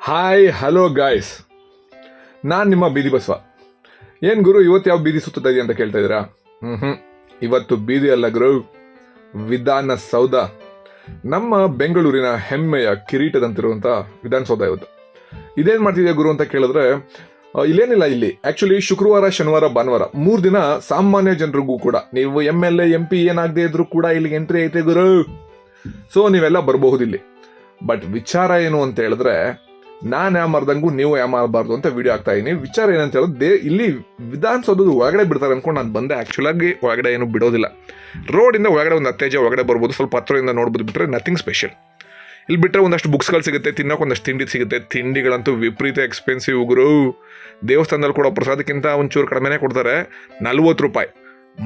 Hi hello guys, ನಾನು ನಿಮ್ಮ ಬೀದಿ ಬಸವ. ಏನು ಗುರು ಇವತ್ತು ಯಾವ ಬೀದಿ ಸುತ್ತಾ ಇದೆಯಾ ಅಂತ ಕೇಳ್ತಾ ಇದ್ದೀರಾ? ಇವತ್ತು ಬೀದಿ ಅಲ್ಲ ಗುರು, ವಿಧಾನಸೌಧ. ನಮ್ಮ ಬೆಂಗಳೂರಿನ ಹೆಮ್ಮೆಯ ಕಿರೀಟದಂತಿರುವಂಥ ವಿಧಾನಸೌಧ ಇವತ್ತು. ಇದೇನು ಮಾಡ್ತಿದ್ಯಾ ಗುರು ಅಂತ ಕೇಳಿದ್ರೆ, ಇಲ್ಲೇನಿಲ್ಲ. ಇಲ್ಲಿ ಆ್ಯಕ್ಚುಲಿ ಶುಕ್ರವಾರ, ಶನಿವಾರ, ಭಾನುವಾರ 3 ದಿನ ಸಾಮಾನ್ಯ ಜನರಿಗೂ ಕೂಡ, ನೀವು MLA MP ಏನಾಗದೇ ಇದ್ರೂ ಕೂಡ ಇಲ್ಲಿಗೆ ಎಂಟ್ರಿ ಐತೆ ಗುರು. ಸೊ ನೀವೆಲ್ಲ ಬರಬಹುದು ಇಲ್ಲಿ. ಬಟ್ ವಿಚಾರ ಏನು ಅಂತ ಹೇಳಿದ್ರೆ, ನಾನು ಯಾಮಾರ್ದಂಗೂ ನೀವು ಯಾಮಾರಬಾರ್ದು ಅಂತ ವಿಡಿಯೋ ಆಗ್ತಾ ಇದೀನಿ. ವಿಚಾರ ಏನಂತ ಹೇಳಿದ್ರೆ, ಇಲ್ಲಿ ವಿಧಾನಸೌಧದ ಒಳಗಡೆ ಬಿಡ್ತಾರೆ ಅನ್ಕೊಂಡು ನಾನು ಬಂದೆ. ಆ್ಯಕ್ಚುಲಾಗಿ ಒಳಗಡೆ ಏನು ಬಿಡೋದಿಲ್ಲ. ರೋಡಿಂದ ಒಳಗಡೆ ಒಂದು 10 ಹೆಜ್ಜೆ ಒಳಗಡೆ ಬರ್ಬೋದು, ಸ್ವಲ್ಪ ಹತ್ತಿರದಿಂದ ನೋಡ್ಬೋದು. ಬಿಟ್ಟರೆ ನಥಿಂಗ್ ಸ್ಪೆಷಲ್. ಇಲ್ಲಿ ಬಿಟ್ಟರೆ ಒಂದಷ್ಟು ಬುಕ್ಸ್ಗಳು ಸಿಗುತ್ತೆ, ತಿನ್ನೋಕೆ ಒಂದಷ್ಟು ತಿಂಡಿ ಸಿಗುತ್ತೆ. ತಿಂಡಿಗಳಂತೂ ವಿಪರೀತ ಎಕ್ಸ್ಪೆನ್ಸಿವ್ ಗುರು. ದೇವಸ್ಥಾನದಲ್ಲಿ ಕೊಡೋ ಪ್ರಸಾದಕ್ಕಿಂತ ಒಂಚೂರು ಕಡಿಮೆನೇ ಕೊಡ್ತಾರೆ. 40 ರೂಪಾಯಿ.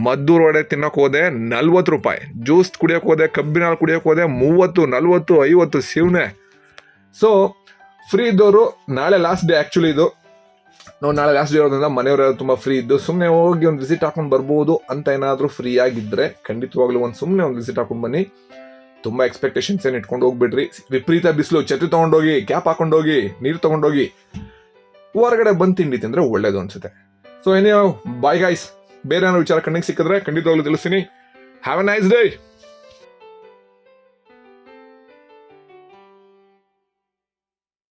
ಮದ್ದೂರು ವಡೆ ತಿನ್ನೋಕೆ ಹೋದೆ 40 ರೂಪಾಯಿ. ಜ್ಯೂಸ್ ಕುಡಿಯೋಕೆ ಹೋದೆ, ಕಬ್ಬಿನ ಹಾಲು ಕುಡಿಯೋಕೆ ಹೋದೆ 30, 40, 50 ಸಿವ್ನೆ. ಸೊ ಫ್ರೀ ಇದ್ದವರು, ನಾಳೆ ಲಾಸ್ಟ್ ಡೇ ಆ್ಯಕ್ಚುಲಿ ಇದು. ನಾವು ನಾಳೆ ಲಾಸ್ಟ್ ಡೇ ಇರೋದ್ರಿಂದ ಮನೆಯವರೆಲ್ಲ ತುಂಬ ಫ್ರೀ ಇದ್ದು ಸುಮ್ಮನೆ ಹೋಗಿ ಒಂದು ವಿಸಿಟ್ ಹಾಕೊಂಡು ಬರ್ಬೋದು ಅಂತ ಏನಾದರೂ ಫ್ರೀ ಆಗಿದ್ದರೆ ಖಂಡಿತವಾಗ್ಲೂ ಸುಮ್ಮನೆ ಒಂದು ವಿಸಿಟ್ ಹಾಕೊಂಡು ಬನ್ನಿ. ತುಂಬ ಎಕ್ಸ್ಪೆಕ್ಟೇಷನ್ಸ್ ಏನು ಇಟ್ಕೊಂಡು ಹೋಗ್ಬಿಡ್ರಿ. ವಿಪರೀತ ಬಿಸಿಲು, ಛತ್ರಿ ತೊಗೊಂಡೋಗಿ, ಕ್ಯಾಪ್ ಹಾಕೊಂಡೋಗಿ, ನೀರು ತೊಗೊಂಡೋಗಿ, ಹೊರಗಡೆ ಬಂದು ತಿಂಡಿ ತಿಂದರೆ ಒಳ್ಳೇದು ಅನಿಸುತ್ತೆ. So bye guys. ಬೇರೆ ಏನಾದ್ರು ವಿಚಾರ ಕಣ್ಣಿಗೆ ಸಿಕ್ಕಿದ್ರೆ ಖಂಡಿತವಾಗ್ಲೂ ತಿಳಿಸ್ತೀನಿ. Have a nice day.